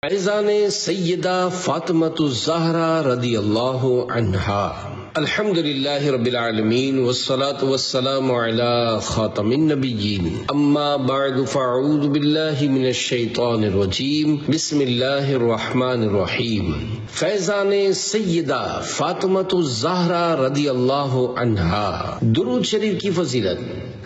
فیضان سیدہ فاطمۃ الزہرا رضی اللہ عنہا۔ الحمدللہ رب العالمین والصلاة والسلام علی خاتم النبیین، اما بعد فاعوذ باللہ من الشیطان الرجیم، بسم اللہ الرحمن الرحیم۔ فیضان سیدہ فاطمۃ الزہرا رضی اللہ عنہا۔ درود شریف کی فضیلت۔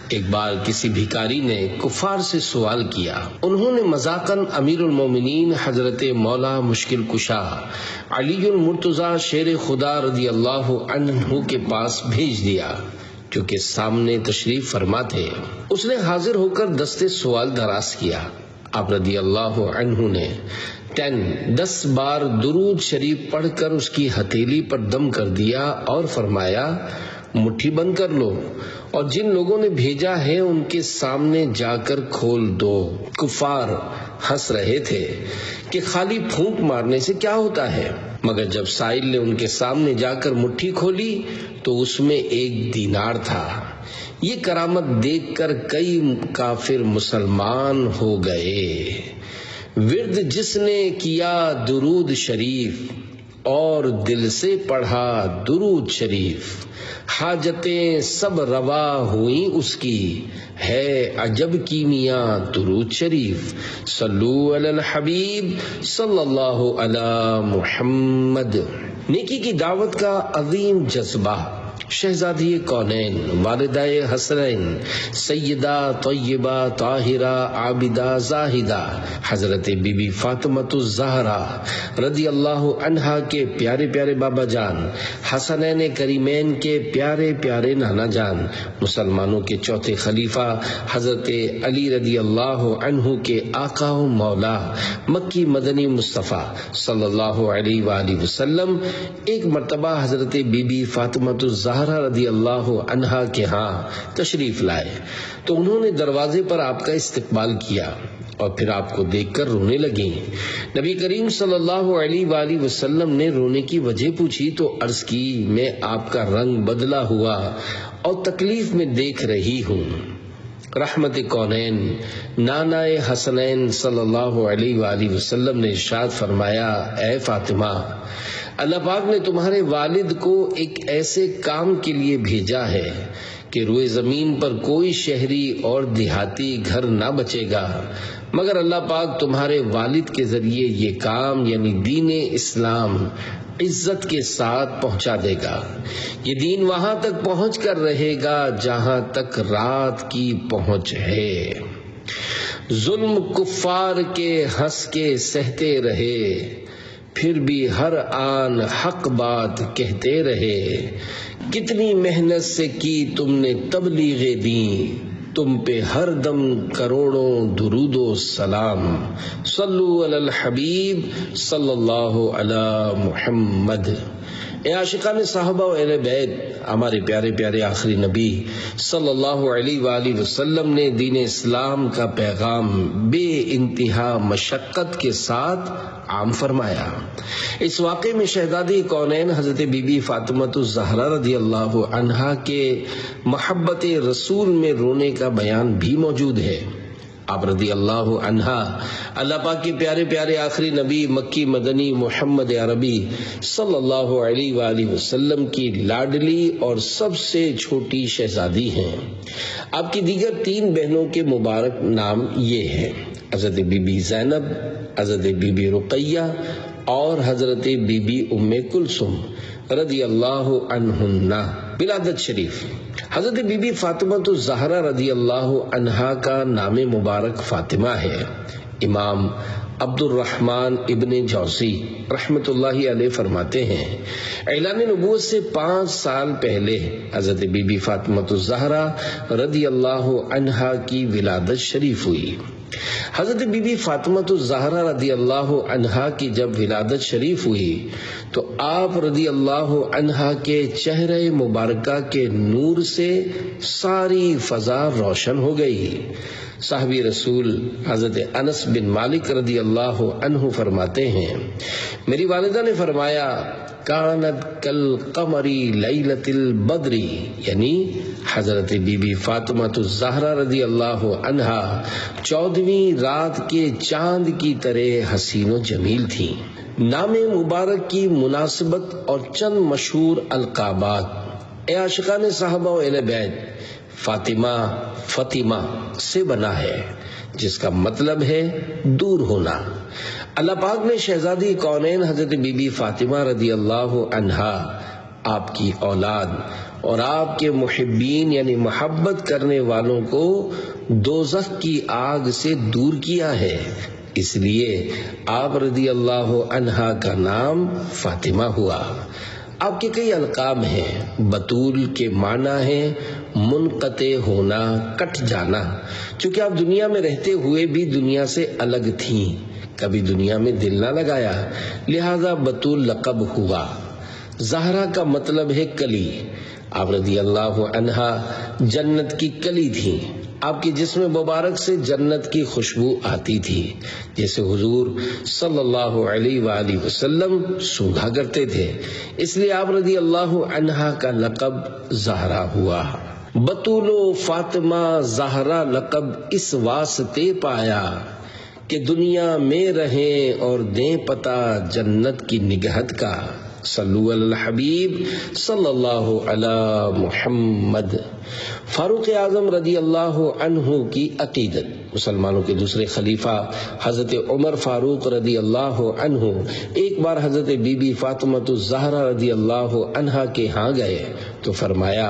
ایک بار کسی بھکاری نے کفار سے سوال کیا۔ انہوں نے مذاقاً امیر المومنین حضرت مولا مشکل کشا علی المرتضی شیر خدا رضی اللہ عنہ کے پاس بھیج دیا، جو کہ سامنے تشریف فرما تھے۔ اس نے حاضر ہو کر دستے سوال دراز کیا۔ آپ رضی اللہ عنہ نے 10 بار درود شریف پڑھ کر اس کی ہتھیلی پر دم کر دیا اور فرمایا، مٹھی بند کر لو اور جن لوگوں نے بھیجا ہے ان کے سامنے جا کر کھول دو۔ کفار ہنس رہے تھے کہ خالی پھونک مارنے سے کیا ہوتا ہے، مگر جب سائل نے ان کے سامنے جا کر مٹھی کھولی تو اس میں 1 دینار تھا۔ یہ کرامت دیکھ کر کئی کافر مسلمان ہو گئے۔ ورد جس نے کیا درود شریف اور دل سے پڑھا درود شریف، حاجتیں سب روا ہوئیں اس کی، ہے عجب کیمیا درود شریف۔ صلو علی الحبیب صلی اللہ علی محمد۔ نیکی کی دعوت کا عظیم جذبہ شہزادی کونین، والدہ حسنین، سیدہ طیبہ طاہرہ عابدہ زاہدہ حضرت بی بی فاطمۃ الزہرا رضی اللہ عنہا کے پیارے پیارے بابا جان، حسنین کریمین کے پیارے پیارے نانا جان، مسلمانوں کے چوتھے خلیفہ حضرت علی رضی اللہ عنہ کے آقا و مولا مکی مدنی مصطفیٰ صلی اللہ علیہ وآلہ وسلم ایک مرتبہ حضرت بی بی فاطمۃ الزہرا رضی اللہ عنہا کے ہاں تشریف لائے تو انہوں نے دروازے پر آپ کا استقبال کیا اور پھر آپ کو دیکھ کر رونے لگیں۔ نبی کریم صلی اللہ علیہ وآلہ وسلم نے رونے کی وجہ پوچھی تو عرض کی، میں آپ کا رنگ بدلا ہوا اور تکلیف میں دیکھ رہی ہوں۔ رحمت کونین نانا حسنین صلی اللہ علیہ وآلہ وسلم نے ارشاد فرمایا، اے فاطمہ، اللہ پاک نے تمہارے والد کو ایک ایسے کام کے لیے بھیجا ہے کہ روئے زمین پر کوئی شہری اور دیہاتی گھر نہ بچے گا مگر اللہ پاک تمہارے والد کے ذریعے یہ کام یعنی دین اسلام عزت کے ساتھ پہنچا دے گا۔ یہ دین وہاں تک پہنچ کر رہے گا جہاں تک رات کی پہنچ ہے۔ ظلم کفار کے ہنس کے سہتے رہے، پھر بھی ہر آن حق بات کہتے رہے۔ کتنی محنت سے کی تم نے تبلیغیں دیں، تم پہ ہر دم کروڑوں درود و سلام۔ صلو علی الحبیب صلی اللہ علی محمد۔ اے عاشقان صحابہ و اہل بیت، ہمارے پیارے پیارے آخری نبی صلی اللہ علیہ وآلہ وسلم نے دین اسلام کا پیغام بے انتہا مشقت کے ساتھ عام فرمایا۔ اس واقعے میں شہزادی کونین حضرت بی بی فاطمۃ الزہرا رضی اللہ عنہا کے محبت رسول میں رونے کا بیان بھی موجود ہے۔ آپ رضی اللہ عنہا اللہ پاک کے پیارے پیارے آخری نبی مکی مدنی محمد عربی صلی اللہ علیہ وآلہ وسلم کی لاڈلی اور سب سے چھوٹی شہزادی ہیں۔ آپ کی دیگر 3 بہنوں کے مبارک نام یہ ہیں، حضرت بی بی زینب، حضرت بی بی رقیہ اور حضرت بی بی ام کلثوم رضی اللہ عنہن۔ ولادت شریف۔ حضرت بی بی فاطمۃ الزہرا رضی اللہ عنہا کا نام مبارک فاطمہ ہے۔ امام عبد الرحمن ابن جوزی رحمت اللہ علیہ فرماتے ہیں، اعلان نبوت سے 5 سال پہلے حضرت بی بی فاطمۃ الزہرا رضی اللہ عنہا کی ولادت شریف ہوئی۔ حضرت بی بی فاطمۃ الزہرا رضی اللہ عنہا کی جب ولادت شریف ہوئی تو آپ رضی اللہ عنہا کے چہرے مبارکہ کے نور سے ساری فضا روشن ہو گئی۔ صحابی رسول حضرت انس بن مالک رضی اللہ عنہ فرماتے ہیں، میری والدہ نے فرمایا، کانت کل قمری لیلۃ البدری، یعنی حضرت بی بی فاطمہ الزہرا رضی اللہ عنہا 14ویں رات کے چاند کی طرح حسین و جمیل تھیں۔ نام مبارک کی مناسبت اور چند مشہور القابات، اے عاشقان صحابہ و اہل بیت، فاطمہ فاطمہ سے بنا ہے، جس کا مطلب ہے دور ہونا۔ اللہ پاک نے شہزادی کونین حضرت بی بی فاطمہ رضی اللہ عنہا، آپ کی اولاد اور آپ کے محبین یعنی محبت کرنے والوں کو دوزخ کی آگ سے دور کیا ہے، اس لیے آپ رضی اللہ عنہا کا نام فاطمہ ہوا۔ آپ کے کئی القاب ہیں۔ بطول کے معنی ہے منقطع ہونا، کٹ جانا، چونکہ آپ دنیا میں رہتے ہوئے بھی دنیا سے الگ تھیں، کبھی دنیا میں دل نہ لگایا، لہذا بطول لقب ہوا۔ زہرا کا مطلب ہے کلی۔ آپ رضی اللہ عنہا جنت کی کلی تھیں۔ آپ کے جسم مبارک سے جنت کی خوشبو آتی تھی، جیسے حضور صلی اللہ علیہ وآلہ وسلم سونگھا کرتے تھے، اس لیے آپ رضی اللہ عنہا کا لقب زہرا ہوا۔ بطول و فاطمہ زہرا لقب اس واسطے پایا کہ دنیا میں رہیں اور دیں پتہ جنت کی نگہت کا۔ صلو علی الحبیب صلی اللہ علی محمد۔ فاروق اعظم رضی اللہ عنہ کی عقیدت۔ مسلمانوں کے دوسرے خلیفہ حضرت عمر فاروق رضی اللہ عنہ ایک بار حضرت بی بی فاطمہ الزہرا رضی اللہ عنہا کے ہاں گئے تو فرمایا،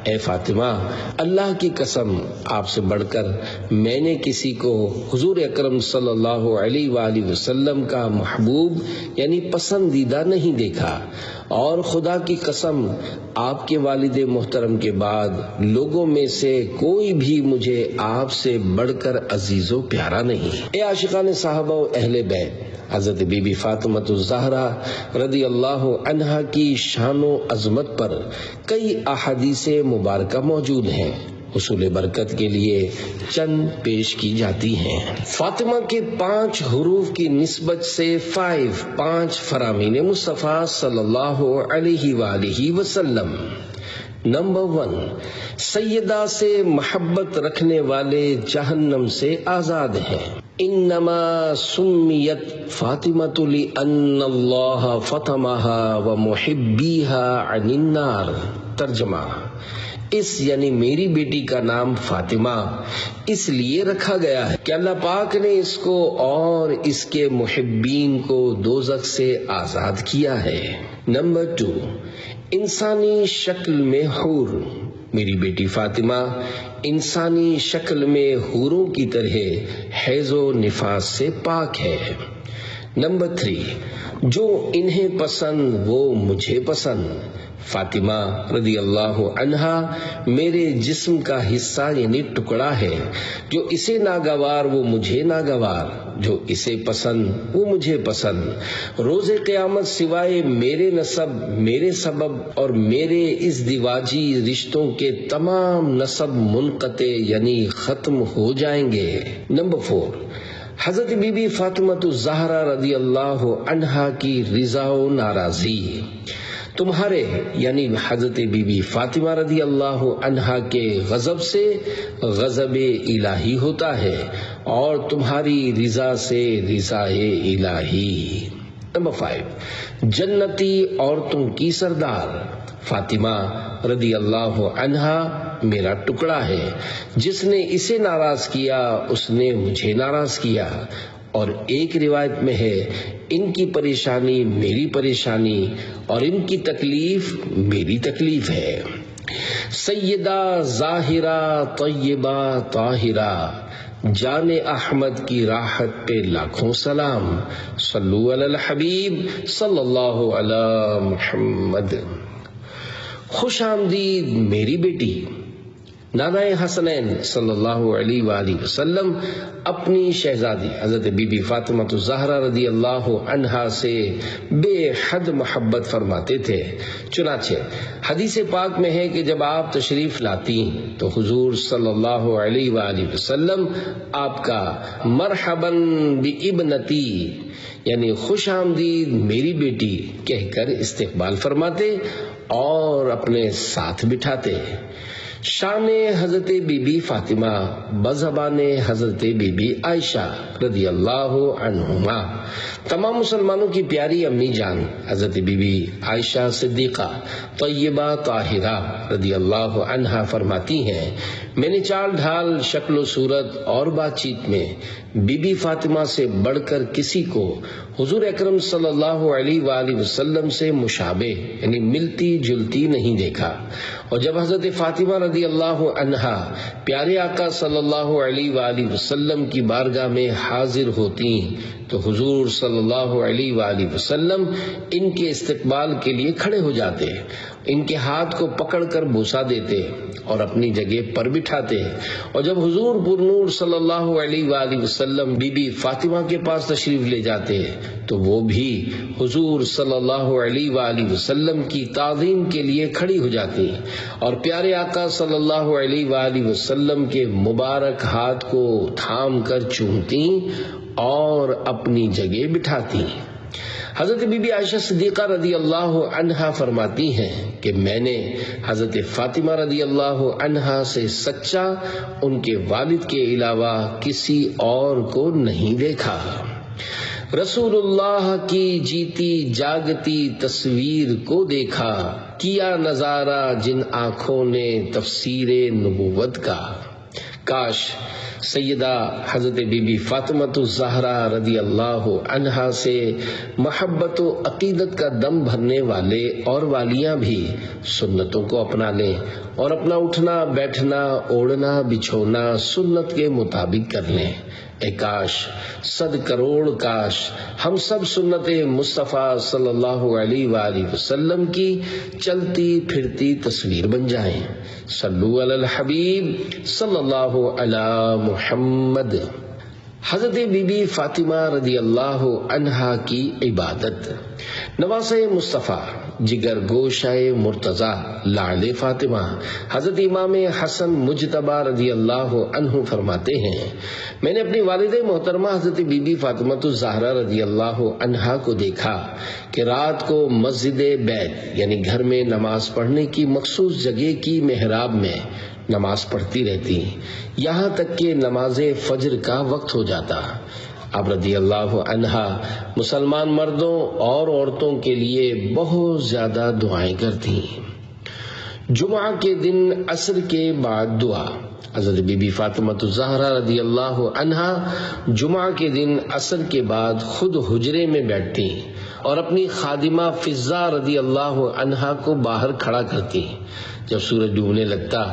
اے فاطمہ، اللہ کی قسم آپ سے بڑھ کر میں نے کسی کو حضور اکرم صلی اللہ علیہ وآلہ وسلم کا محبوب یعنی پسندیدہ نہیں دیکھا، اور خدا کی قسم آپ کے والد محترم کے بعد لوگوں میں سے کوئی بھی مجھے آپ سے بڑھ کر عزیز و پیارا نہیں۔ اے عاشقان صحابہ و اہل بیت، حضرت بی بی فاطمہ الزہرا رضی اللہ عنہا کی شان و عظمت پر کئی احادیث مبارکہ موجود ہیں، حصول برکت کے لیے چند پیش کی جاتی ہیں۔ فاطمہ کے 5 حروف کی نسبت سے 5 فرامین مصطفیٰ صلی اللہ علیہ وآلہ وسلم۔ نمبر 1، سیدہ سے محبت رکھنے والے جہنم سے آزاد ہیں۔ انما سمیت فاطمۃ لأن اللہ فطمها ومحبیها عن النار۔ ترجمہ، اس یعنی میری بیٹی کا نام فاطمہ اس لیے رکھا گیا ہے کہ اللہ پاک نے اس کو اور اس کے محبین کو دوزخ سے آزاد کیا ہے۔ نمبر 2، انسانی شکل میں حور۔ میری بیٹی فاطمہ انسانی شکل میں حوروں کی طرح حیض و نفاس سے پاک ہے۔ نمبر 3، جو انہیں پسند وہ مجھے پسند۔ فاطمہ رضی اللہ عنہا میرے جسم کا حصہ یعنی ٹکڑا ہے، جو اسے ناگوار وہ مجھے ناگوار، جو اسے پسند وہ مجھے پسند۔ روز قیامت سوائے میرے نسب، میرے سبب اور میرے ازدواجی رشتوں کے تمام نسب منقطع یعنی ختم ہو جائیں گے۔ نمبر 4، حضرت بی بی فاطمہ الزہرا رضی اللہ عنہا کی رضا و ناراضی۔ تمہارے یعنی حضرت بی بی فاطمہ رضی اللہ عنہا کے غضب سے غضب الہی ہوتا ہے، اور تمہاری رضا سے رضا الہی۔ نمبر 5، جنتی عورتوں کی سردار۔ فاطمہ رضی اللہ عنہا میرا ٹکڑا ہے، جس نے اسے ناراض کیا اس نے مجھے ناراض کیا، اور ایک روایت میں ہے ان کی پریشانی میری پریشانی اور ان کی تکلیف میری تکلیف ہے۔ سیدہ ظاہرہ طیبہ طاہرہ جان احمد کی راحت پہ لاکھوں سلام۔ صلو علی الحبیب صلی اللہ علی محمد۔ خوش آمدید میری بیٹی۔ نانا حسنین صلی اللہ علیہ وآلہ وسلم اپنی شہزادی حضرت بی بی فاطمہ الزہرا رضی اللہ عنہا سے بے حد محبت فرماتے تھے، چنانچہ حدیث پاک میں ہے کہ جب آپ تشریف لاتی تو حضور صلی اللہ علیہ وآلہ وسلم آپ کا مرحباً بابنتی یعنی خوش آمدید میری بیٹی کہہ کر استقبال فرماتے اور اپنے ساتھ بٹھاتے۔ شان حضرت بی بی فاطمہ بزبان حضرت بی بی عائشہ رضی اللہ عنہما۔ تمام مسلمانوں کی پیاری امی جان حضرت بی بی عائشہ صدیقہ طیبہ طاہرہ رضی اللہ عنہا فرماتی ہیں، میں نے چال ڈھال، شکل و صورت اور بات چیت میں بی بی فاطمہ سے بڑھ کر کسی کو حضور اکرم صلی اللہ علیہ وآلہ وسلم سے مشابہ یعنی ملتی جلتی نہیں دیکھا۔ اور جب حضرت فاطمہ رضی اللہ عنہا پیارے آقا صلی اللہ علیہ وآلہ وسلم کی بارگاہ میں حاضر ہوتی تو حضور صلی اللہ علیہ وآلہ وسلم ان کے استقبال کے لیے کھڑے ہو جاتے، ان کے ہاتھ کو پکڑ کر بوسہ دیتے اور اپنی جگہ پر بٹھاتے۔ اور جب حضور پر نور صلی اللہ علیہ وآلہ وسلم بی بی فاطمہ کے پاس تشریف لے جاتے تو وہ بھی حضور صلی اللہ علیہ وآلہ وسلم کی تعظیم کے لیے کھڑی ہو جاتی اور پیارے آقا صلی اللہ علیہ وآلہ وسلم کے مبارک ہاتھ کو تھام کر چومتی اور اپنی جگہ بٹھاتی۔ حضرت بی بی عائشہ صدیقہ رضی اللہ عنہا فرماتی ہیں کہ میں نے حضرت فاطمہ رضی اللہ عنہا سے سچا ان کے والد کے علاوہ کسی اور کو نہیں دیکھا۔ رسول اللہ کی جیتی جاگتی تصویر کو دیکھا، کیا نظارہ جن آنکھوں نے تفسیر نبوت کا۔ کاش سیدہ حضرت بی بی فاطمہ الزہرا رضی اللہ عنہا سے محبت و عقیدت کا دم بھرنے والے اور والیاں بھی سنتوں کو اپنا لیں اور اپنا اٹھنا بیٹھنا اوڑھنا بچھونا سنت کے مطابق کر لیں۔ اے کاش، صد کروڑ کاش ہم سب سنت مصطفیٰ صلی اللہ علیہ وآلہ وسلم کی چلتی پھرتی تصویر بن جائیں۔ صلو علی الحبیب صلی اللہ علی محمد۔ حضرت بی بی فاطمہ رضی اللہ عنہا کی عبادت۔ نواسہ مصطفیٰ، جگر گوشہ مرتضیٰ، لعل فاطمہ حضرت امام حسن مجتبی رضی اللہ عنہ فرماتے ہیں، میں نے اپنی والدہ محترمہ حضرت بی بی فاطمہ الزہرا رضی اللہ عنہا کو دیکھا کہ رات کو مسجد بیت یعنی گھر میں نماز پڑھنے کی مخصوص جگہ کی محراب میں نماز پڑھتی رہتی یہاں تک کہ نماز فجر کا وقت ہو جاتا۔ اب رضی اللہ عنہا مسلمان مردوں اور عورتوں کے لیے بہت زیادہ دعائیں کرتی۔ جمعہ کے دن عصر کے بعد دعا۔ حضرت بی بی فاطمہ الزہرا رضی اللہ عنہا جمعہ کے دن عصر کے بعد خود حجرے میں بیٹھتی اور اپنی خادمہ فضہ رضی اللہ عنہا کو باہر کھڑا کرتی۔ جب سورج ڈوبنے لگتا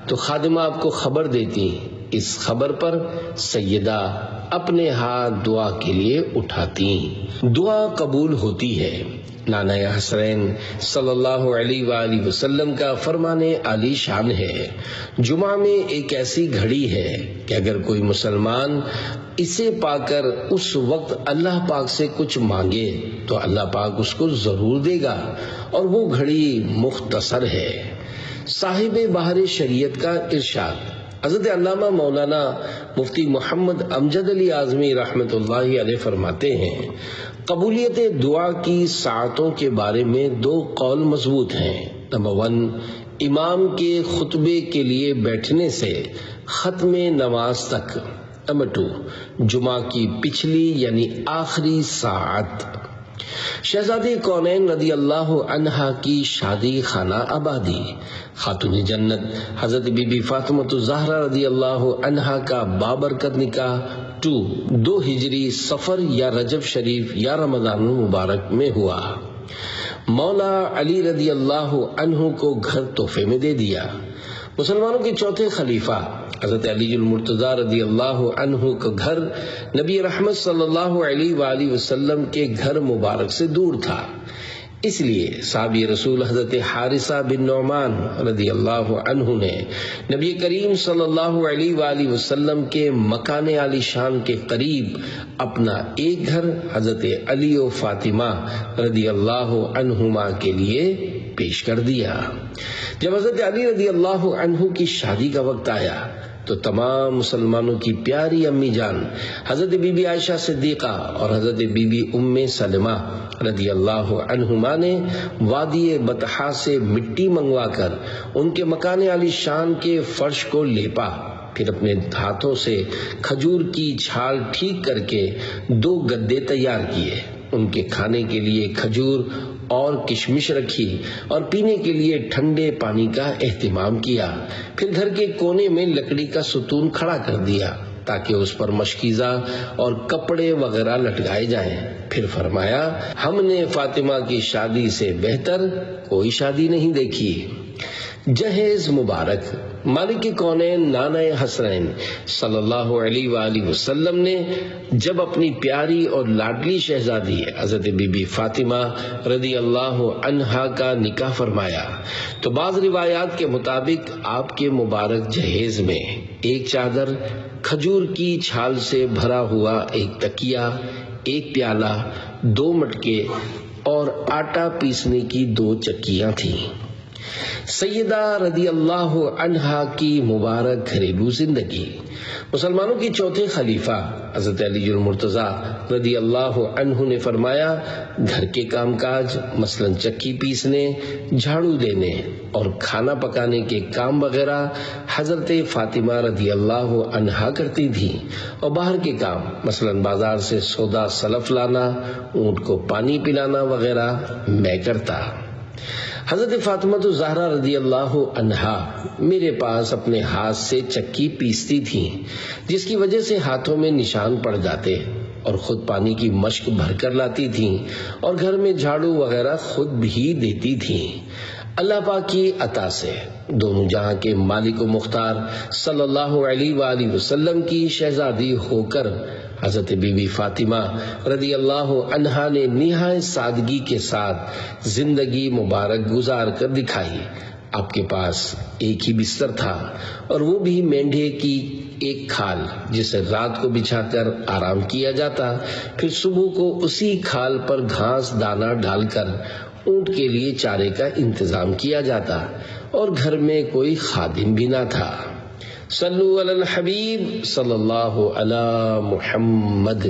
تو خادمہ آپ کو خبر دیتی۔ اس خبر پر سیدہ اپنے ہاتھ دعا کے لیے اٹھاتی، دعا قبول ہوتی ہے۔ نانا حسین صلی اللہ علیہ وآلہ وسلم کا فرمان عالی شان ہے، جمعہ میں ایک ایسی گھڑی ہے کہ اگر کوئی مسلمان اسے پا کر اس وقت اللہ پاک سے کچھ مانگے تو اللہ پاک اس کو ضرور دے گا، اور وہ گھڑی مختصر ہے۔ صاحب بہار شریعت کا ارشاد۔ حضرت علامہ مولانا مفتی محمد امجد علی اعظمی رحمۃ اللہ علیہ فرماتے ہیں، قبولیت دعا کی ساعتوں کے بارے میں دو قول مضبوط ہیں۔ نمبر 1، امام کے خطبے کے لیے بیٹھنے سے ختم نماز تک۔ نمبر 2، جمعہ کی پچھلی یعنی آخری ساعت۔ شہزادی کونین رضی اللہ عنہا کی شادی خانہ آبادی۔ خاتون جنت حضرت بی بی فاطمہ الزہرا رضی اللہ عنہا کا بابرکت نکاح 2 ہجری صفر یا رجب شریف یا رمضان المبارک میں ہوا۔ مولا علی رضی اللہ عنہ کو گھر تحفے میں دے دیا۔ مسلمانوں کے چوتھے خلیفہ حضرت علی المرتضیٰ رضی اللہ عنہ کا گھر نبی رحمت صلی اللہ علیہ وآلہ وسلم کے گھر مبارک سے دور تھا، اس لیے صحابی رسول حضرت حارثہ بن نعمان رضی اللہ عنہ نے نبی کریم صلی اللہ علیہ وآلہ وسلم کے مکان عالی شان کے قریب اپنا ایک گھر حضرت علی و فاطمہ رضی اللہ عنہما کے لیے پیش کر دیا۔ جب حضرت علی رضی اللہ عنہ کی شادی کا وقت آیا تو تمام مسلمانوں کی پیاری امی جان حضرت بی بی عائشہ صدیقہ اور حضرت بی بی ام سلمہ رضی اللہ عنہما نے وادی بطحا سے مٹی منگوا کر ان کے مکان عالی شان کے فرش کو لیپا، پھر اپنے ہاتھوں سے کھجور کی چھال ٹھیک کر کے 2 گدے تیار کیے، ان کے کھانے کے لیے کھجور اور کشمش رکھی اور پینے کے لیے ٹھنڈے پانی کا اہتمام کیا، پھر گھر کے کونے میں لکڑی کا ستون کھڑا کر دیا تاکہ اس پر مشکیزہ اور کپڑے وغیرہ لٹکائے جائیں، پھر فرمایا ہم نے فاطمہ کی شادی سے بہتر کوئی شادی نہیں دیکھی۔ جہیز مبارک مالک کونین نانا حسنین صلی اللہ علیہ وآلہ وسلم نے جب اپنی پیاری اور لاڈلی شہزادی حضرت بی بی فاطمہ رضی اللہ عنہا کا نکاح فرمایا تو بعض روایات کے مطابق آپ کے مبارک جہیز میں ایک چادر، کھجور کی چھال سے بھرا ہوا ایک تکیہ، ایک پیالہ، 2 مٹکے اور آٹا پیسنے کی 2 چکیاں تھیں۔ سیدہ رضی اللہ عنہا کی مبارک گھریلو زندگی۔ مسلمانوں کی چوتھے خلیفہ حضرت علی المرتضیٰ رضی اللہ عنہ نے فرمایا گھر کے کام کاج مثلا چکی پیسنے، جھاڑو دینے اور کھانا پکانے کے کام وغیرہ حضرت فاطمہ رضی اللہ عنہا کرتی تھی، اور باہر کے کام مثلا بازار سے سودا سلف لانا، اونٹ کو پانی پلانا وغیرہ میں کرتا۔ حضرت فاطمہ الزہرا رضی اللہ عنہا میرے پاس اپنے ہاتھ سے چکی پیستی تھیں، جس کی وجہ سے ہاتھوں میں نشان پڑ جاتے، اور خود پانی کی مشک بھر کر لاتی تھیں اور گھر میں جھاڑو وغیرہ خود بھی دیتی تھیں۔ اللہ پاک کی عطا سے دونوں جہاں کے مالک و مختار صلی اللہ علیہ وآلہ وسلم کی شہزادی ہو کر حضرت بی بی فاطمہ رضی اللہ عنہا نے نہایت سادگی کے ساتھ زندگی مبارک گزار کر دکھائی۔ آپ کے پاس ایک ہی بستر تھا، اور وہ بھی مینڈھے کی ایک کھال جسے رات کو بچھا کر آرام کیا جاتا، پھر صبح کو اسی کھال پر گھاس دانا ڈال کر اونٹ کے لیے چارے کا انتظام کیا جاتا، اور گھر میں کوئی خادم بھی نہ تھا۔ صلو علی الحبیب صلی اللہ علی محمد۔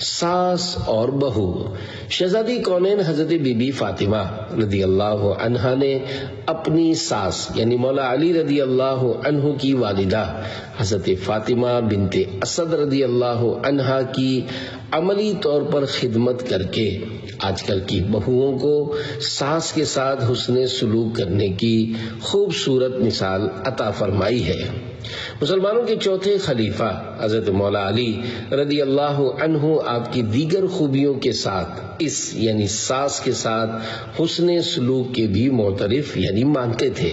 ساس اور بہو شہزادی کونین حضرت بی بی فاطمہ رضی اللہ عنہا نے اپنی ساس یعنی مولا علی رضی اللہ عنہ کی والدہ حضرت فاطمہ بنت اسد رضی اللہ عنہا کی عملی طور پر خدمت کر کے آج کل کی بہوؤں کو ساس کے ساتھ حسن سلوک کرنے کی خوبصورت مثال عطا فرمائی ہے۔ مسلمانوں کے چوتھے خلیفہ حضرت مولا علی رضی اللہ عنہ آپ کی دیگر خوبیوں کے ساتھ اس یعنی ساس کے ساتھ حسن سلوک کے بھی معترف یعنی مانتے تھے،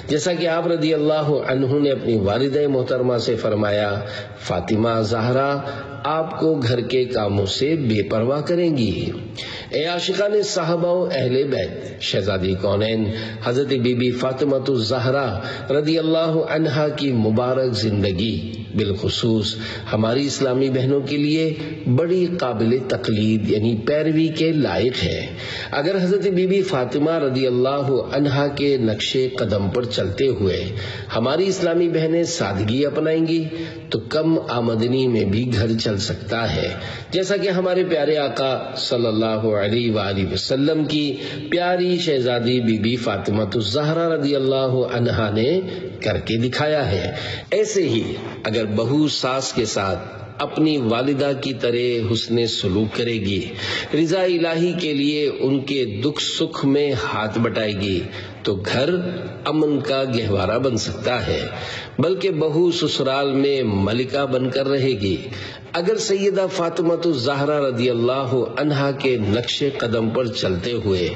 جیسا کہ آپ رضی اللہ عنہ نے اپنی والدہ محترمہ سے فرمایا فاطمہ زہرا آپ کو گھر کے کاموں سے بے پرواہ کریں گی۔ اے عاشقان صحابہ و اہل بیت، شہزادی کونین حضرت بی بی فاطمہ الزہرا رضی اللہ عنہا کی مبارک زندگی بالخصوص ہماری اسلامی بہنوں کے لیے بڑی قابل تقلید یعنی پیروی کے لائق ہے۔ اگر حضرت بی بی فاطمہ رضی اللہ عنہا کے نقش قدم پر چلتے ہوئے ہماری اسلامی بہنیں سادگی اپنائیں گی تو کم آمدنی میں بھی گھر چل سکتا ہے، جیسا کہ ہمارے پیارے آقا صلی اللہ علیہ وآلہ وسلم کی پیاری شہزادی بی بی فاطمہ الزہرا رضی اللہ عنہا نے کر کے دکھایا ہے۔ ایسے ہی اگر بہو ساس کے ساتھ اپنی والدہ کی طرح حسن سلوک کرے گی، رضا الہی کے لیے ان کے دکھ سکھ میں ہاتھ بٹائے گی، تو گھر امن کا گہوارہ بن سکتا ہے، بلکہ بہو سسرال میں ملکہ بن کر رہے گی۔ اگر سیدہ فاطمہ الزہرا رضی اللہ عنہا کے نقش قدم پر چلتے ہوئے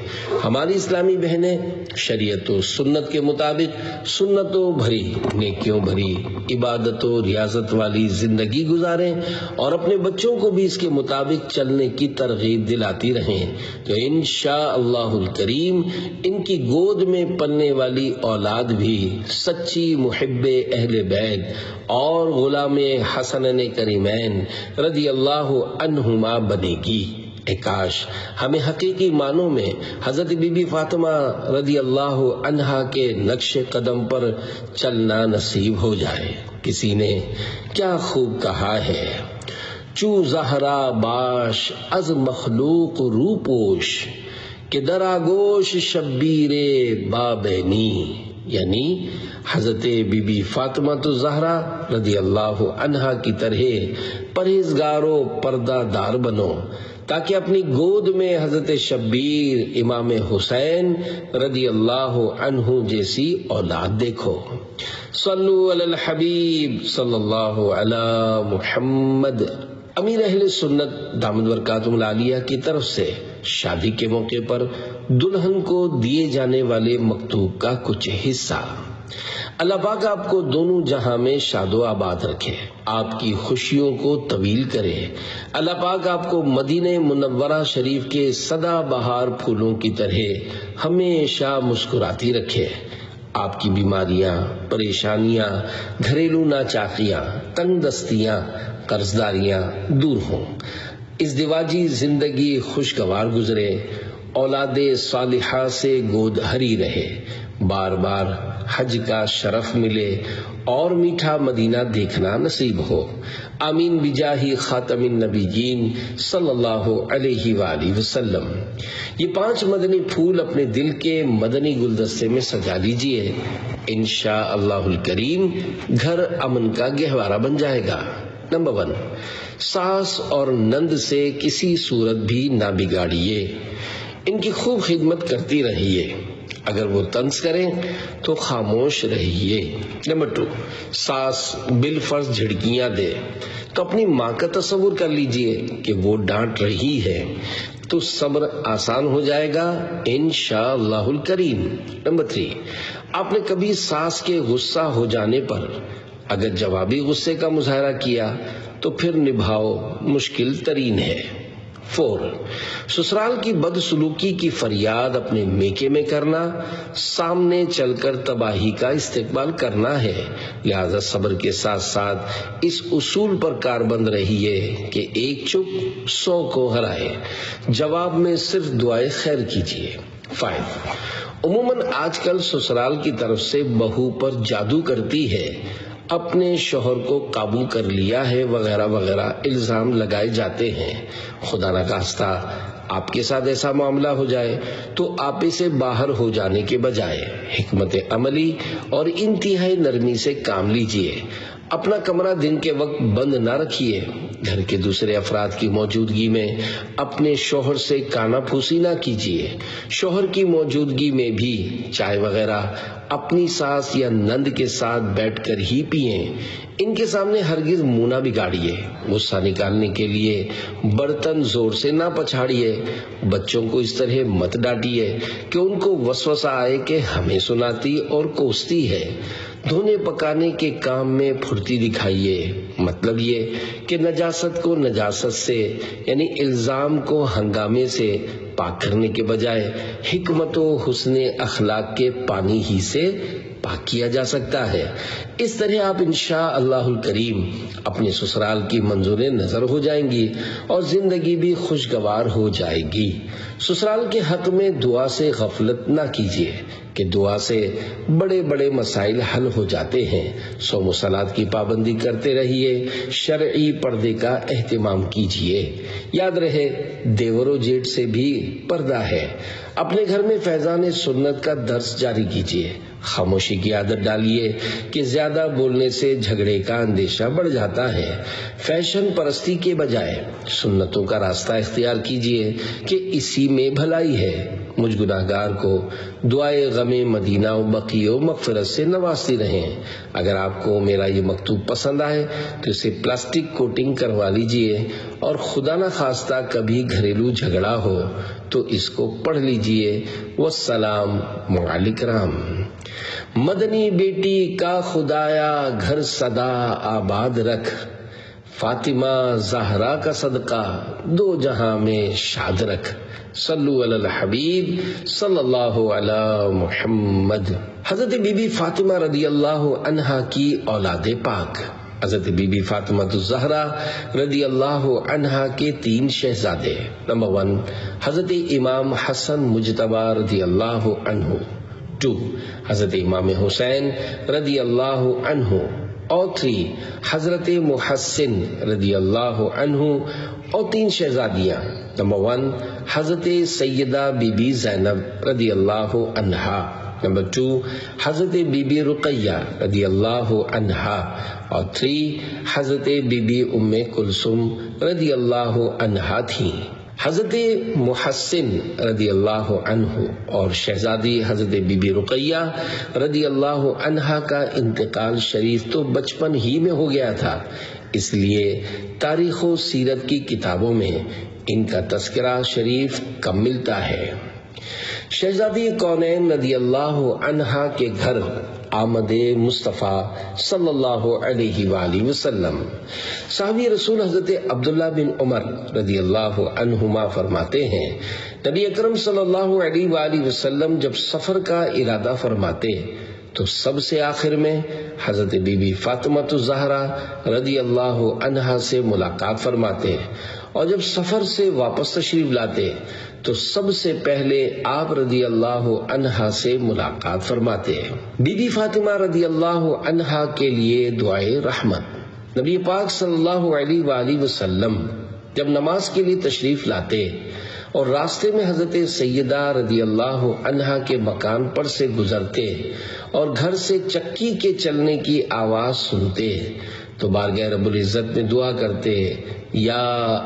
ہماری اسلامی بہنیں شریعت و سنت کے مطابق سنتوں بھری نیکیوں بھری عبادت و ریاضت والی زندگی گزاریں اور اپنے بچوں کو بھی اس کے مطابق چلنے کی ترغیب دلاتی رہیں، تو انشاءاللہ الکریم ان کی گود میں پلنے والی اولاد بھی سچی محب اہل بیت اور غلام حسنین کریمین رضی اللہ عنہما بنے گی۔ کاش ہمیں حقیقی معنوں میں حضرت بی بی فاطمہ رضی اللہ عنہا کے نقش قدم پر چلنا نصیب ہو جائے۔ کسی نے کیا خوب کہا ہے، چو زہرا باش از مخلوق روپوش کہ در آگوش شبیر بابینی، یعنی حضرت بی بی فاطمہ الزہرا رضی اللہ عنہا کی طرح پرہیزگار و پردہ دار بنو تاکہ اپنی گود میں حضرت شبیر امام حسین رضی اللہ عنہ جیسی اولاد دیکھو۔ صلو علی الحبیب صلی اللہ علی محمد۔ امیر اہل سنت دامت برکاتہم العالیہ کی طرف سے شادی کے موقع پر دلہن کو دیے جانے والے مکتوب کا کچھ حصہ۔ اللہ پاک آپ کو دونوں جہاں میں شاد و آباد رکھے، آپ کی خوشیوں کو طویل کرے۔ اللہ پاک آپ کو مدینہ منورہ شریف کے سدا بہار پھولوں کی طرح ہمیشہ مسکراتی رکھے۔ آپ کی بیماریاں، پریشانیاں، گھریلو ناچاکیاں، تنگ دستیاں، قرضداریاں دور ہوں، ازدواجی زندگی خوشگوار گزرے، اولاد صالحہ سے گود ہری رہے، بار بار حج کا شرف ملے اور میٹھا مدینہ دیکھنا نصیب ہو۔ آمین بجاہ خاتم النبیین صلی اللہ علیہ وآلہ وسلم۔ یہ 5 مدنی پھول اپنے دل کے مدنی گلدستے میں سجا لیجئے، انشاءاللہ الکریم گھر امن کا گہوارہ بن جائے گا۔ نمبر 1، ساس اور نند سے کسی صورت بھی نہ بگاڑیے، ان کی خوب خدمت کرتی رہیے، اگر وہ طنز کریں تو خاموش رہیے۔ نمبر 2، ساس بالفرض جھڑکیاں دے تو اپنی ماں کا تصور کر لیجئے کہ وہ ڈانٹ رہی ہے تو صبر آسان ہو جائے گا انشاءاللہ الکریم۔ نمبر 3، آپ نے کبھی ساس کے غصہ ہو جانے پر اگر جوابی غصے کا مظاہرہ کیا تو پھر نبھاؤ مشکل ترین ہے۔ 4، سسرال کی بدسلوکی کی فریاد اپنے میکے میں کرنا سامنے چل کر تباہی کا استقبال کرنا ہے، لہذا صبر کے ساتھ ساتھ اس اصول پر کاربند رہیے کہ ایک چپ 100 کو ہرائے، جواب میں صرف دعائے خیر کیجیے۔ 5، عموماً آج کل سسرال کی طرف سے بہو پر جادو کرتی ہے، اپنے شوہر کو قابو کر لیا ہے وغیرہ وغیرہ الزام لگائے جاتے ہیں۔ خدا نخواستہ آپ کے ساتھ ایسا معاملہ ہو جائے تو آپے سے باہر ہو جانے کے بجائے حکمت عملی اور انتہائی نرمی سے کام لیجئے۔ اپنا کمرہ دن کے وقت بند نہ رکھیے، گھر کے دوسرے افراد کی موجودگی میں اپنے شوہر سے کانا پھوسی نہ کیجیے۔ شوہر کی موجودگی میں بھی چائے وغیرہ اپنی ساس یا نند کے ساتھ بیٹھ کر ہی پئیں۔ ان کے سامنے ہرگز منہ نہ بگاڑیے، غصہ نکالنے کے لیے برتن زور سے نہ پچھاڑیے، بچوں کو اس طرح مت ڈانٹیے کہ ان کو وسوسہ آئے کہ ہمیں سناتی اور کوستی ہے۔ دھونے پکانے کے کام میں پھرتی دکھائیے، مطلب یہ کہ نجاست کو نجاست سے یعنی الزام کو ہنگامے سے پاک کرنے کے بجائے حکمت و حسن اخلاق کے پانی ہی سے پاک کیا جا سکتا ہے۔ اس طرح آپ انشاءاللہ الکریم اپنے سسرال کی منظور نظر ہو جائیں گی اور زندگی بھی خوشگوار ہو جائے گی۔ سسرال کے حق میں دعا سے غفلت نہ کیجیے کہ دعا سے بڑے بڑے مسائل حل ہو جاتے ہیں۔ صوم و صلات کی پابندی کرتے رہیے، شرعی پردے کا اہتمام کیجیے۔ یاد رہے دیور و جیٹھ سے بھی پردہ ہے۔ اپنے گھر میں فیضان سنت کا درس جاری کیجیے۔ خاموشی کی عادت ڈالیے کہ زیادہ بولنے سے جھگڑے کا اندیشہ بڑھ جاتا ہے۔ فیشن پرستی کے بجائے سنتوں کا راستہ اختیار کیجیے کہ اسی میں بھلائی ہے۔ مجھ گناہگار کو دعائے غم مدینہ و بقیع و مغفرت سے نوازتی رہیں۔ اگر آپ کو میرا یہ مکتوب پسند آئے تو اسے پلاسٹک کوٹنگ کروا لیجئے، اور خدا نہ خواستہ کبھی گھریلو جھگڑا ہو تو اس کو پڑھ لیجئے۔ والسلام علیکم۔ مدنی بیٹی کا خدایا گھر سدا آباد رکھ، فاطمہ زہرا کا صدقہ 2 جہاں میں شاد رکھ۔ صلو علی الحبیب صلی اللہ علی محمد۔ حضرت بی بی فاطمہ رضی اللہ عنہا کی اولاد پاک حضرت بی بی فاطمہ الزہرا رضی اللہ عنہا کے 3 شہزادے. نمبر 1 حضرت امام حسن مجتبی رضی اللہ عنہ. 2 حضرت امام حسین رضی اللہ عنہ. اور 3 حضرت محسن رضی اللہ عنہ. اور 3 شہزادیاں. نمبر 1 حضرت سیدہ بی بی زینب رضی اللہ عنہا. نمبر 2 حضرت بی بی رقیہ رضی اللہ عنہا. اور 3 حضرت بی بی ام کلثوم رضی اللہ عنہا تھیں. حضرت محسن رضی اللہ عنہ اور شہزادی حضرت بی بی رقیہ رضی اللہ عنہا کا انتقال شریف تو بچپن ہی میں ہو گیا تھا، اس لیے تاریخ و سیرت کی کتابوں میں ان کا تذکرہ شریف کم ملتا ہے. شہزادی کونین رضی اللہ عنہا کے گھر آمد مصطفیٰ صلی اللہ علیہ وآلہ وسلم. صحابی رسول حضرت عبداللہ بن عمر رضی اللہ عنہما فرماتے ہیں، نبی اکرم صلی اللہ علیہ وآلہ وسلم جب سفر کا ارادہ فرماتے تو سب سے آخر میں حضرت بی بی فاطمہ الزہرا رضی اللہ عنہا سے ملاقات فرماتے، اور جب سفر سے واپس تشریف لاتے تو سب سے پہلے آپ رضی اللہ عنہا سے ملاقات فرماتے. بی بی فاطمہ رضی اللہ عنہا کے لیے دعائے رحمت. نبی پاک صلی اللہ علیہ وآلہ وسلم جب نماز کے لیے تشریف لاتے اور راستے میں حضرت سیدہ رضی اللہ عنہا کے مکان پر سے گزرتے اور گھر سے چکی کے چلنے کی آواز سنتے تو بارگاہ رب العزت میں دعا کرتے، یا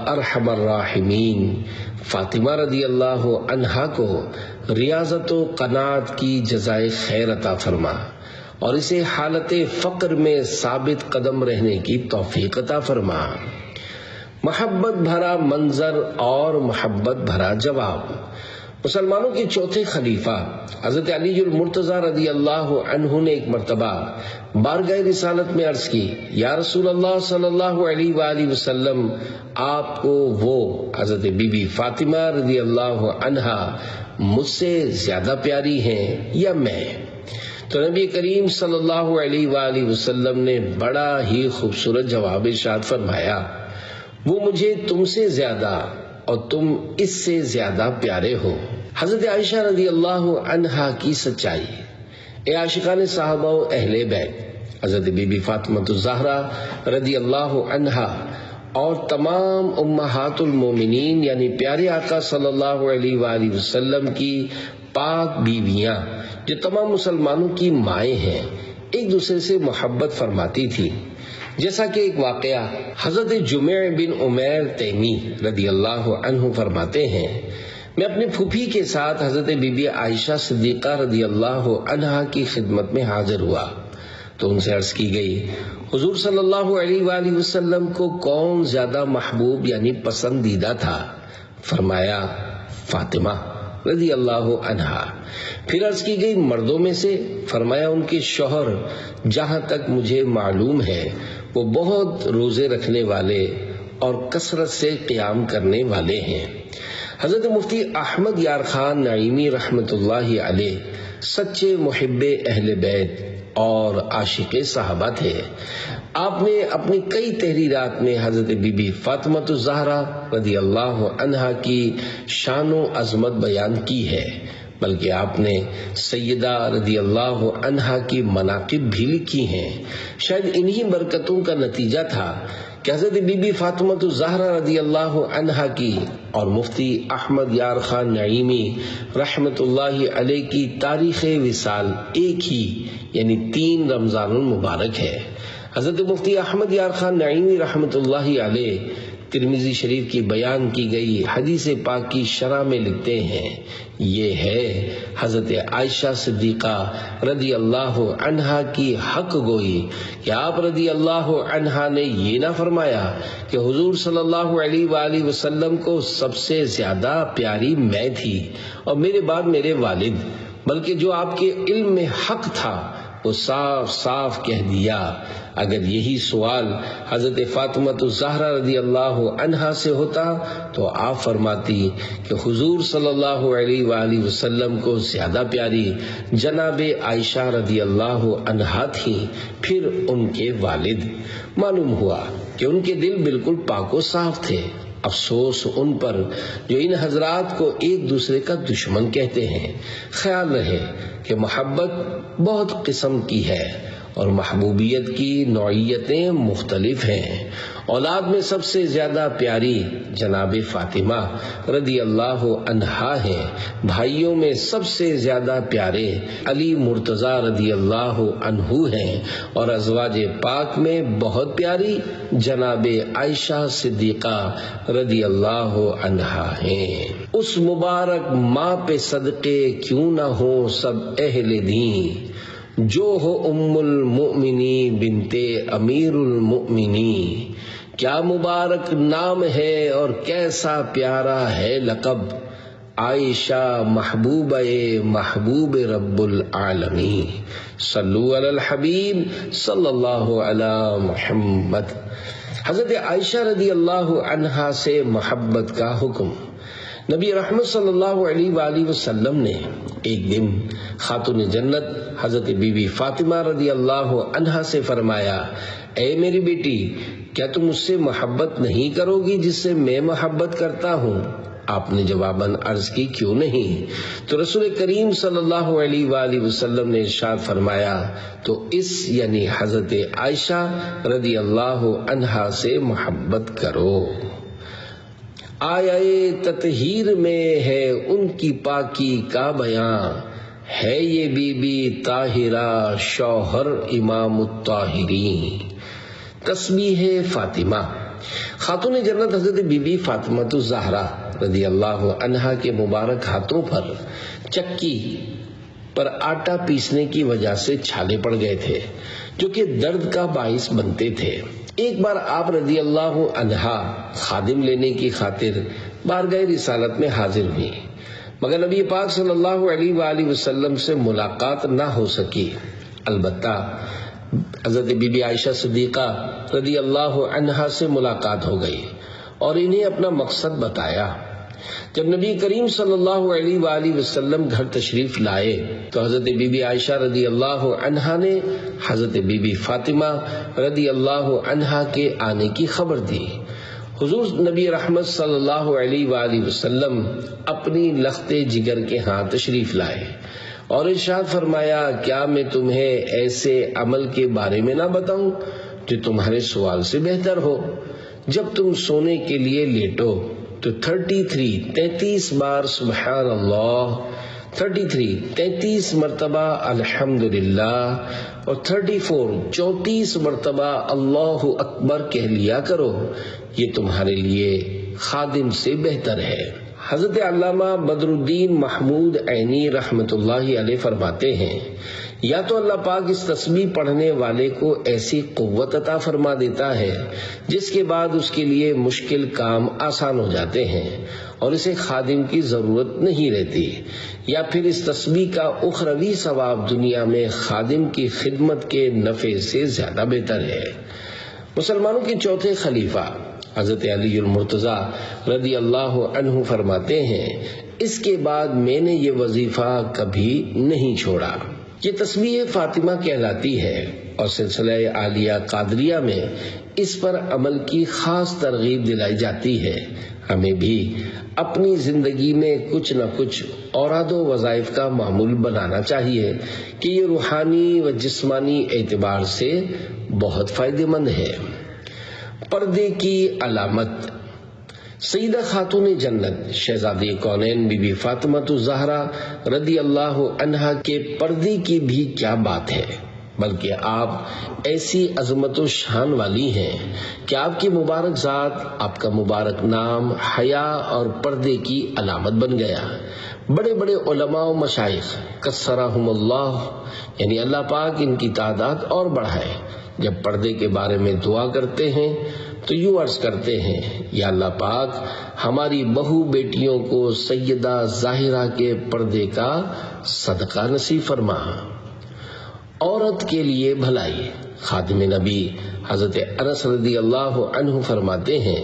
ارحم الراحمین، فاطمہ رضی اللہ عنہا کو ریاضت و قناعت کی جزائے خیر عطا فرما اور اسے حالت فقر میں ثابت قدم رہنے کی توفیق عطا فرما. محبت بھرا منظر اور محبت بھرا جواب. مسلمانوں کے چوتھے خلیفہ حضرت علی المرتضی رضی اللہ عنہ نے ایک مرتبہ بارگاہ رسالت میں عرض کی، یا رسول اللہ صلی اللہ علیہ وآلہ وسلم، آپ کو وہ حضرت بی بی فاطمہ رضی اللہ عنہا مجھ سے زیادہ پیاری ہیں یا میں؟ تو نبی کریم صلی اللہ علیہ وآلہ وسلم نے بڑا ہی خوبصورت جواب ارشاد فرمایا، وہ مجھے تم سے زیادہ اور تم اس سے زیادہ پیارے ہو. حضرت عائشہ رضی اللہ عنہا کی سچائی. اے عاشقان صحابہ و اہل بیت، حضرت بی بی فاطمہ الزہرا رضی اللہ عنہا اور تمام امہات المومنین یعنی پیارے آقا صلی اللہ علیہ وآلہ وسلم کی پاک بیویاں جو تمام مسلمانوں کی مائیں ہیں، ایک دوسرے سے محبت فرماتی تھی. جیسا کہ ایک واقعہ حضرت جمع بن عمیر تیمی رضی اللہ عنہ فرماتے ہیں، میں اپنی پھوپھی کے ساتھ حضرت بی بی عائشہ صدیقہ رضی اللہ عنہا کی خدمت میں حاضر ہوا تو ان سے عرض کی گئی، حضور صلی اللہ علیہ وآلہ وسلم کو کون زیادہ محبوب یعنی پسندیدہ تھا؟ فرمایا فاطمہ رضی اللہ عنہا. پھر عرض کی گئی مردوں میں سے؟ فرمایا ان کے شوہر، جہاں تک مجھے معلوم ہے وہ بہت روزے رکھنے والے اور کثرت سے قیام کرنے والے ہیں. حضرت مفتی احمد یار خان نعیمی رحمت اللہ علیہ سچے محب اہل بیت اور عاشق صحابہ تھے. آپ نے اپنی کئی تحریرات میں حضرت بی بی فاطمہ الزہرا رضی اللہ عنہا کی شان و عظمت بیان کی ہے، بلکہ آپ نے سیدہ رضی اللہ عنہا کی مناقب بھی لکھی ہیں. شاید انہی برکتوں کا نتیجہ تھا کہ حضرت بی بی فاطمہ الزہرا رضی اللہ عنہا کی اور مفتی احمد یار خان نعیمی رحمت اللہ علیہ کی تاریخ وصال ایک ہی یعنی 3 رمضان المبارک ہے. حضرت مفتی احمد یار خان نعیمی رحمت اللہ علیہ ترمذی شریف کی بیان کی گئی حدیث پاک کی شرح میں لکھتے ہیں، یہ ہے حضرت عائشہ صدیقہ رضی اللہ عنہا کی حق گوئی کہ آپ رضی اللہ عنہا نے یہ نہ فرمایا کہ حضور صلی اللہ علیہ وآلہ وسلم کو سب سے زیادہ پیاری میں تھی اور میرے بعد میرے والد، بلکہ جو آپ کے علم میں حق تھا وہ صاف صاف کہہ دیا۔ اگر یہی سوال حضرت فاطمہ الزہرا رضی اللہ عنہا سے ہوتا تو آپ فرماتی کہ حضور صلی اللہ علیہ وآلہ وسلم کو زیادہ پیاری جناب عائشہ رضی اللہ عنہا تھی، پھر ان کے والد۔ معلوم ہوا کہ ان کے دل بالکل پاک و صاف تھے۔ افسوس ان پر جو ان حضرات کو ایک دوسرے کا دشمن کہتے ہیں۔ خیال رہے کہ محبت بہت قسم کی ہے اور محبوبیت کی نوعیتیں مختلف ہیں۔ اولاد میں سب سے زیادہ پیاری جناب فاطمہ رضی اللہ عنہا ہیں، بھائیوں میں سب سے زیادہ پیارے علی مرتضی رضی اللہ عنہ ہیں، اور ازواج پاک میں بہت پیاری جناب عائشہ صدیقہ رضی اللہ عنہا ہیں۔ اس مبارک ماں پہ صدقے کیوں نہ ہو سب اہل دین، جو ہو ام المؤمنی بنت امیر المؤمنی۔ کیا مبارک نام ہے اور کیسا پیارا ہے لقب، عائشہ محبوبہ محبوب رب العالمین۔ صلو علی الحبیب صلی اللہ علی محمد۔ حضرت عائشہ رضی اللہ عنہا سے محبت کا حکم۔ نبی رحمت صلی اللہ علیہ وآلہ وسلم نے ایک دن خاتون جنت حضرت بی بی فاطمہ رضی اللہ عنہا سے فرمایا، اے میری بیٹی، کیا تم مجھ سے محبت نہیں کرو گی جس سے میں محبت کرتا ہوں؟ آپ نے جواباً عرض کی، کیوں نہیں؟ تو رسول کریم صلی اللہ علیہ وآلہ وسلم نے ارشاد فرمایا، تو اس یعنی حضرت عائشہ رضی اللہ عنہا سے محبت کرو۔ آیے تطہیر میں ہے ان کی پاکی کا بیان، ہے یہ بی بی طاہرہ شوہر امام الطاہرین۔ تسبیح فاطمہ۔ خاتون جنت حضرت بی بی فاطمہ الزہرا رضی اللہ عنہا کے مبارک ہاتھوں پر چکی پر آٹا پیسنے کی وجہ سے چھالے پڑ گئے تھے، جو کہ درد کا باعث بنتے تھے۔ ایک بار آپ رضی اللہ عنہا خادم لینے کی خاطر بارگاہ رسالت میں حاضر ہوئی، مگر نبی پاک صلی اللہ علیہ وآلہ وسلم سے ملاقات نہ ہو سکی۔ البتہ حضرت بی بی عائشہ صدیقہ رضی اللہ عنہا سے ملاقات ہو گئی اور انہیں اپنا مقصد بتایا۔ جب نبی کریم صلی اللہ علیہ وآلہ وسلم گھر تشریف لائے تو حضرت بی بی عائشہ رضی اللہ عنہا نے حضرت بی بی فاطمہ رضی اللہ عنہا کے آنے کی خبر دی۔ حضور نبی رحمت صلی اللہ علیہ وآلہ وسلم اپنی لخت جگر کے ہاں تشریف لائے اور ارشاد فرمایا، کیا میں تمہیں ایسے عمل کے بارے میں نہ بتاؤں جو تمہارے سوال سے بہتر ہو؟ جب تم سونے کے لیے لیٹو تو 33 بار سبحان اللہ، 33 مرتبہ الحمدللہ اور 34 مرتبہ اللہ اکبر کہہ لیا کرو، یہ تمہارے لیے خادم سے بہتر ہے۔ حضرت علامہ بدر الدین محمود عینی رحمت اللہ علیہ فرماتے ہیں، یا تو اللہ پاک اس تسبیح پڑھنے والے کو ایسی قوت عطا فرما دیتا ہے جس کے بعد اس کے لیے مشکل کام آسان ہو جاتے ہیں اور اسے خادم کی ضرورت نہیں رہتی، یا پھر اس تسبیح کا اخروی ثواب دنیا میں خادم کی خدمت کے نفع سے زیادہ بہتر ہے۔ مسلمانوں کے چوتھے خلیفہ حضرت علی المرتضی رضی اللہ عنہ فرماتے ہیں، اس کے بعد میں نے یہ وظیفہ کبھی نہیں چھوڑا۔ یہ تسبیح فاطمہ کہلاتی ہے اور سلسلہ عالیہ قادریہ میں اس پر عمل کی خاص ترغیب دلائی جاتی ہے۔ ہمیں بھی اپنی زندگی میں کچھ نہ کچھ اوراد و وظائف کا معمول بنانا چاہیے کہ یہ روحانی و جسمانی اعتبار سے بہت فائدہ مند ہے۔ پردے کی علامت۔ سیدہ خاتون جنت شہزادی کونین بی بی فاطمہ الزہرا رضی اللہ عنہا کے پردے کی بھی کیا بات ہے، بلکہ آپ ایسی عظمت و شان والی ہیں کہ آپ کی مبارک ذات، آپ کا مبارک نام حیا اور پردے کی علامت بن گیا۔ بڑے بڑے علماء و مشائخ کثرہم اللہ، یعنی اللہ پاک ان کی تعداد اور بڑھائے، جب پردے کے بارے میں دعا کرتے ہیں تو یوں عرض کرتے ہیں، یا اللہ پاک ہماری بہو بیٹیوں کو سیدہ ظاہرہ کے پردے کا صدقہ نصیب فرما۔ عورت کے لیے بھلائی۔ خادم نبی حضرت انس رضی اللہ عنہ فرماتے ہیں،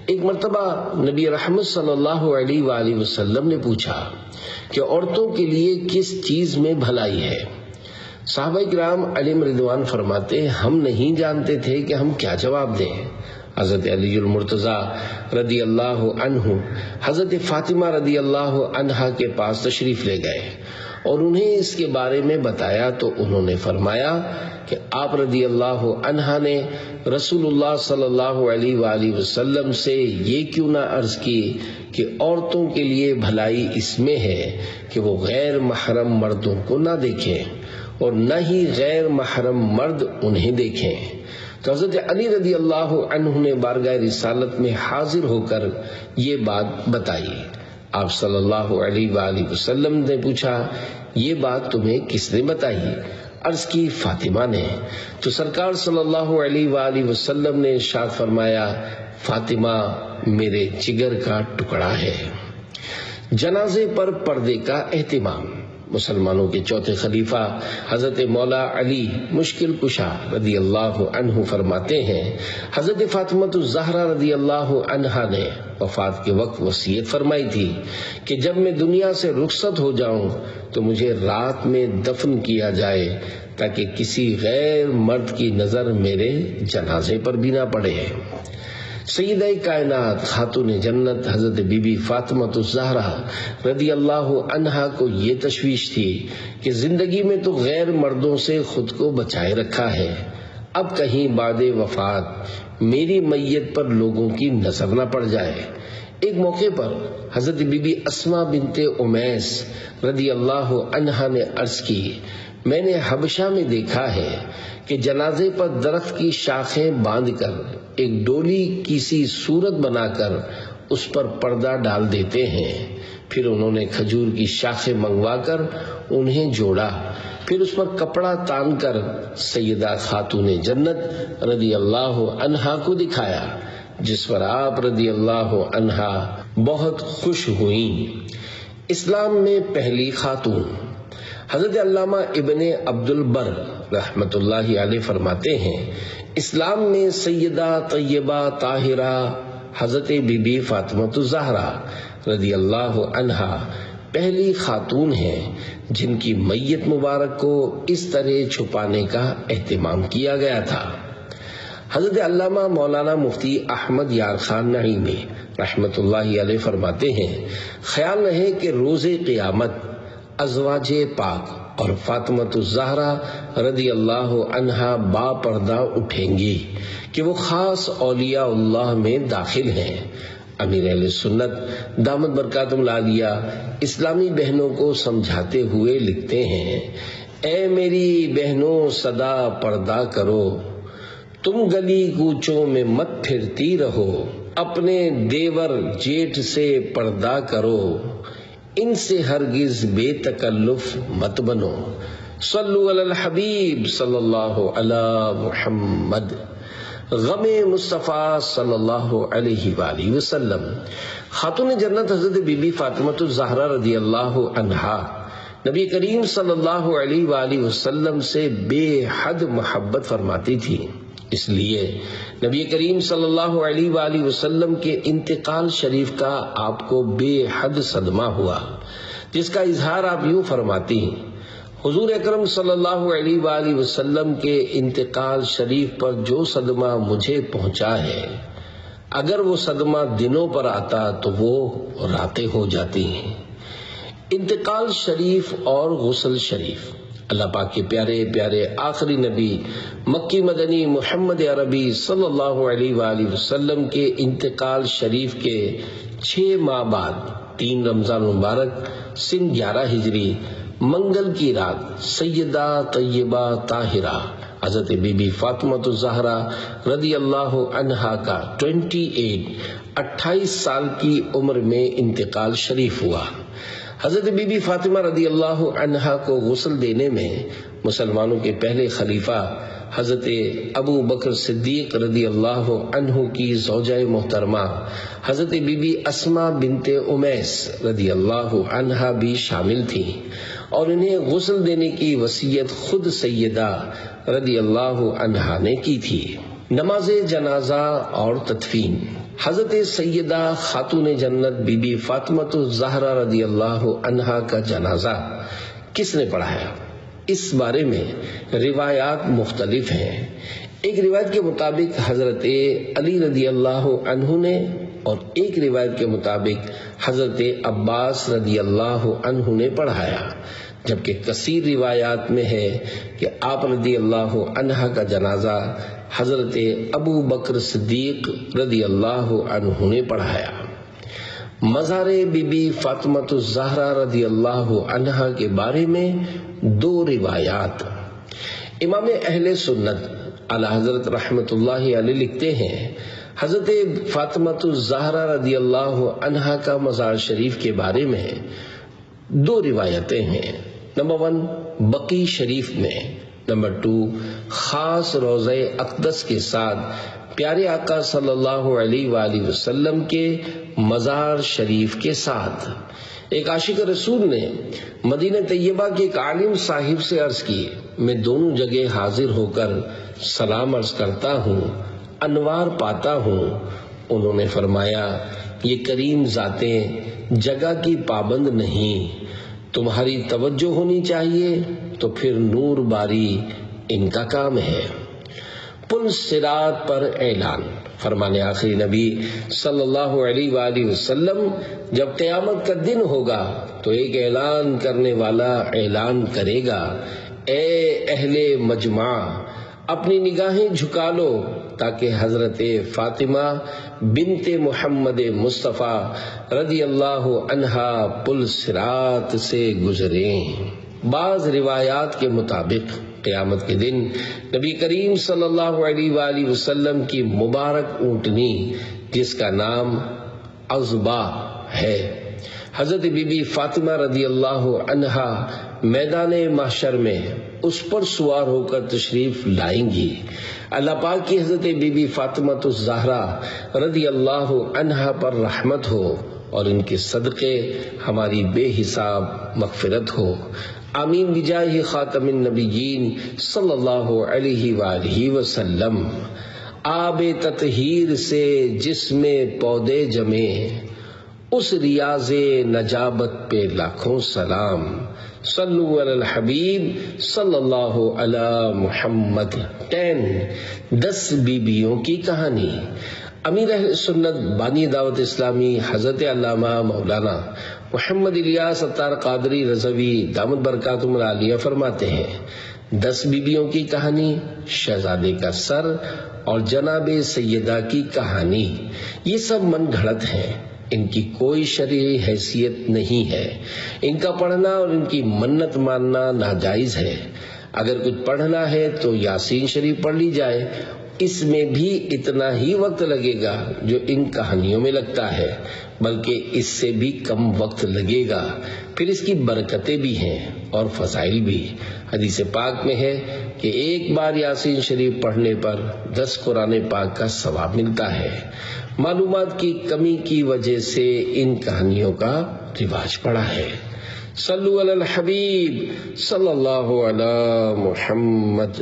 ایک مرتبہ نبی رحمت صلی اللہ علیہ وآلہ وسلم نے پوچھا کہ عورتوں کے لیے کس چیز میں بھلائی ہے؟ صحابہ کرام علیہم رضوان فرماتے ہیں، ہم نہیں جانتے تھے کہ ہم کیا جواب دیں۔ حضرت علی المرتضیٰ رضی اللہ عنہ حضرت فاطمہ رضی اللہ عنہا کے پاس تشریف لے گئے اور انہیں اس کے بارے میں بتایا تو انہوں نے فرمایا کہ آپ رضی اللہ عنہا نے رسول اللہ صلی اللہ علیہ وآلہ وسلم سے یہ کیوں نہ عرض کی کہ عورتوں کے لیے بھلائی اس میں ہے کہ وہ غیر محرم مردوں کو نہ دیکھیں اور نہ ہی غیر محرم مرد انہیں دیکھیں۔ تو حضرت علی رضی اللہ عنہ نے بارگاہ رسالت میں حاضر ہو کر یہ بات بتائی۔ آپ صلی اللہ علیہ وآلہ وسلم نے پوچھا، یہ بات تمہیں کس نے بتائی؟ عرض کی، فاطمہ نے۔ تو سرکار صلی اللہ علیہ وآلہ وسلم نے ارشاد فرمایا، فاطمہ میرے جگر کا ٹکڑا ہے۔ جنازے پر پردے کا اہتمام۔ مسلمانوں کے چوتھے خلیفہ حضرت مولا علی مشکل کشا رضی اللہ عنہ فرماتے ہیں، حضرت فاطمہ الزہرا رضی اللہ عنہا نے وفات کے وقت وصیت فرمائی تھی کہ جب میں دنیا سے رخصت ہو جاؤں تو مجھے رات میں دفن کیا جائے تاکہ کسی غیر مرد کی نظر میرے جنازے پر بھی نہ پڑے۔ سیدہ کائنات خاتون جنت حضرت بی بی فاطمہ الزہرا رضی اللہ عنہا کو یہ تشویش تھی کہ زندگی میں تو غیر مردوں سے خود کو بچائے رکھا ہے، اب کہیں بعد وفات میری میت پر لوگوں کی نظر نہ پڑ جائے۔ ایک موقع پر حضرت بی بی اسماء بنت امیس رضی اللہ عنہا نے عرض کی، میں نے حبشہ میں دیکھا ہے کہ جنازے پر درخت کی شاخیں باندھ کر ایک ڈولی کی سی صورت بنا کر اس پر پردہ ڈال دیتے ہیں، پھر انہوں نے کھجور کی شاخیں منگوا کر انہیں جوڑا، پھر اس پر کپڑا تان کر سیدہ خاتون جنت رضی اللہ عنہا کو دکھایا، جس پر آپ رضی اللہ عنہا بہت خوش ہوئیں۔ اسلام میں پہلی خاتون۔ حضرت علامہ ابن عبد البر رحمت اللہ علیہ فرماتے ہیں، اسلام میں سیدہ طیبہ طاہرہ حضرت بی بی فاطمہ الزہرا رضی اللہ عنہا پہلی خاتون ہیں جن کی میت مبارک کو اس طرح چھپانے کا اہتمام کیا گیا تھا۔ حضرت علامہ مولانا مفتی احمد یار خان نعیمی رحمت اللہ علیہ فرماتے ہیں، خیال رہے کہ روز قیامت ازواج پاک اور فاطمہ الزہرا رضی اللہ عنہا با پردہ اٹھیں گی کہ وہ خاص اولیاء اللہ میں داخل ہیں۔ امیر اہل سنت دامت برکاتہم العالیہ اسلامی بہنوں کو سمجھاتے ہوئے لکھتے ہیں، اے میری بہنوں صدا پردہ کرو، تم گلی کوچوں میں مت پھرتی رہو، اپنے دیور جیٹھ سے پردہ کرو، ان سے ہرگز بے تکلف مت بنو، صلو علی الحبیب صلی اللہ علی محمد، غم مصطفیٰ صلی اللہ علیہ وآلہ وسلم۔ خاتون جنت حضرت بی بی فاطمہ الزہرا رضی اللہ عنہا نبی کریم صلی اللہ علیہ وآلہ وسلم سے بے حد محبت فرماتی تھی، اس لیے نبی کریم صلی اللہ علیہ وآلہ وسلم کے انتقال شریف کا آپ کو بے حد صدمہ ہوا، جس کا اظہار آپ یوں فرماتی ہیں، حضور اکرم صلی اللہ علیہ وآلہ وسلم کے انتقال شریف پر جو صدمہ مجھے پہنچا ہے، اگر وہ صدمہ دنوں پر آتا تو وہ راتیں ہو جاتی ہیں۔ انتقال شریف اور غسل شریف۔ اللہ پاک کے پیارے پیارے آخری نبی مکی مدنی محمد عربی صلی اللہ علیہ وآلہ وسلم کے انتقال شریف کے 6 ماہ بعد 3 رمضان مبارک سن 11 ہجری منگل کی رات سیدہ طیبہ طاہرہ حضرت بی بی فاطمہ الزہرا رضی اللہ عنہا کا 28 سال کی عمر میں انتقال شریف ہوا۔ حضرت بی بی فاطمہ رضی اللہ عنہا کو غسل دینے میں مسلمانوں کے پہلے خلیفہ حضرت ابو بکر صدیق رضی اللہ عنہ کی زوجہ محترمہ حضرت بی بی اسماء بنت امیس رضی اللہ عنہا بھی شامل تھیں، اور انہیں غسل دینے کی وصیت خود سیدہ رضی اللہ عنہا نے کی تھی۔ نماز جنازہ اور تدفین۔ حضرت سیدہ خاتون جنت بی بی فاطمہ الزہرا رضی اللہ عنہا کا جنازہ کس نے پڑھایا؟ اس بارے میں روایات مختلف ہیں۔ ایک روایت کے مطابق حضرت علی رضی اللہ عنہ نے، اور ایک روایت کے مطابق حضرت عباس رضی اللہ عنہ نے پڑھایا، جبکہ کثیر روایات میں ہے کہ آپ رضی اللہ عنہ کا جنازہ حضرت ابو بکر صدیق رضی اللہ عنہ نے پڑھایا۔ مزار بی بی فاطمہ الزہرا رضی اللہ عنہا کے بارے میں دو روایات۔ امام اہل سنت اعلی حضرت رحمت اللہ علیہ لکھتے ہیں، حضرت فاطمہ الزہرا رضی اللہ عنہا کا مزار شریف کے بارے میں دو روایتیں ہیں۔ نمبر 1 بقی شریف میں، نمبر 2 خاص روضہ اقدس کے ساتھ پیارے آقا صلی اللہ علیہ وآلہ وسلم کے مزار شریف کے ساتھ۔ ایک عاشق رسول نے مدینہ طیبہ کے ایک عالم صاحب سے عرض کی، میں دونوں جگہ حاضر ہو کر سلام عرض کرتا ہوں، انوار پاتا ہوں۔ انہوں نے فرمایا، یہ کریم ذاتیں جگہ کی پابند نہیں، تمہاری توجہ ہونی چاہیے تو پھر نور باری ان کا کام ہے۔ پل صراط پر اعلان۔ فرمان آخری نبی صلی اللہ علیہ وآلہ وسلم، جب قیامت کا دن ہوگا تو ایک اعلان کرنے والا اعلان کرے گا، اے اہل مجمع، اپنی نگاہیں جھکا لو تاکہ حضرت فاطمہ بنت محمد مصطفیٰ رضی اللہ عنہا پل صراط سے گزریں۔ بعض روایات کے مطابق قیامت کے دن نبی کریم صلی اللہ علیہ وآلہ وسلم کی مبارک اونٹنی، جس کا نام عذبہ ہے، حضرت بی بی فاطمہ رضی اللہ عنہا میدان محشر میں اس پر سوار ہو کر تشریف لائیں گی۔ اللہ پاک کی حضرت بی بی فاطمہ الزہرا رضی اللہ عنہا پر رحمت ہو اور ان کے صدقے ہماری بے حساب مغفرت ہو۔ آمین بجاہ خاتم النبیین صلی اللہ علیہ وآلہ وسلم۔ آب تطہیر سے جس میں پودے جمے، اس ریاض نجابت پہ لاکھوں سلام۔ صلو علی الحبیب صلی اللہ علی محمد۔ 10 بیویوں کی کہانی۔ امیر اہل سنت بانی دعوت اسلامی حضرت علامہ مولانا محمد الیاس اتار قادری رضوی دامت برکاتہم العالیہ فرماتے ہیں، 10 بیویوں کی کہانی، شہزادے کا سر اور جناب سیدہ کی کہانی، یہ سب من گھڑت ہیں، ان کی کوئی شرعی حیثیت نہیں ہے۔ ان کا پڑھنا اور ان کی منت ماننا ناجائز ہے۔ اگر کچھ پڑھنا ہے تو یاسین شریف پڑھ لی جائے، اس میں بھی اتنا ہی وقت لگے گا جو ان کہانیوں میں لگتا ہے، بلکہ اس سے بھی کم وقت لگے گا۔ پھر اس کی برکتیں بھی ہیں اور فضائل بھی۔ حدیث پاک میں ہے کہ ایک بار یاسین شریف پڑھنے پر 10 قرآن پاک کا ثواب ملتا ہے۔ معلومات کی کمی کی وجہ سے ان کہانیوں کا رواج پڑا ہے۔ صلو علی الحبیب صلی اللہ علی محمد۔